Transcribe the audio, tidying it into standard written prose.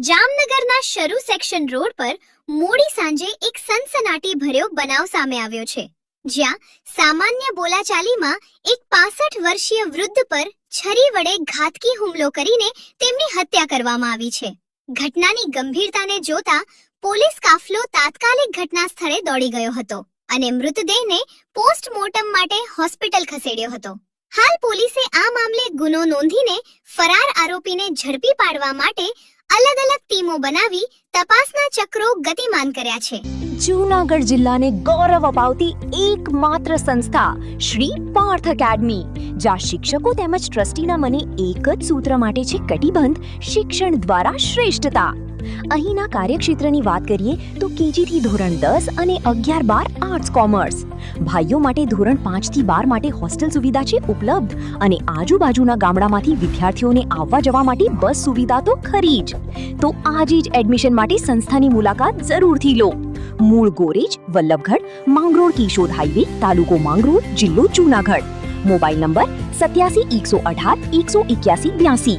જામનગરના શરૂ section road પર મોડી સાંજે એક સનસનાટી ભર્યો બનાવ સામે આવ્યો છે, જ્યાં સામાન્ય બોલાચાલીમાં એક 65 વર્ષીય વૃદ્ધ પર છરી વડે ઘાતકી હુમલો કરીને તેમની હત્યા કરવામાં આવી છે. ઘટનાની ગંભીરતાને જોતા પોલીસ કાફલો તાત્કાલિક ઘટના સ્થળે દોડી ગયો હતો અને મૃતદેહને પોસ્ટમોર્ટમ માટે હોસ્પિટલ ખસેડ્યો હતો. હાલ પોલીસે આ મામલે ગુનો નોંધીને ફરાર આરોપીને ઝડપી પાડવા માટે અલગ અલગ ટીમો બનાવી તપાસના ચક્રો ગતિમાન કર્યા છે. જૂનાગઢ જિલ્લાને ગૌરવ અપાવતી એકમાત્ર સંસ્થા શ્રી પાર્થ એકેડમી, જ્યાં શિક્ષકો તેમજ ટ્રસ્ટીના મને એક જ સૂત્ર માટે છે કટિબંધ: શિક્ષણ દ્વારા શ્રેષ્ઠતા. અહીંના કાર્યક્ષેત્રની વાત કરીએ તો કેજી થી ધોરણ 10 અને 11-12 આર્ટ્સ કોમર્સ. ભાઈઓ માટે ધોરણ 5 થી 12 માટે હોસ્ટેલ સુવિધા છે ઉપલબ્ધ, અને આજુબાજુના ગામડામાંથી વિદ્યાર્થીઓને આવવા જવા માટે બસ સુવિધા તો ખરી જ. તો આજે જ એડમિશન માટે સંસ્થાની મુલાકાત જરૂરથી લો. મૂળ ગોરેજ, વલ્લભગઢ, માંગરોળ કિશોર હાઈવે, તાલુકો માંગરોળ, જિલ્લો જૂનાગઢ. Mobile number 87 118 181 82.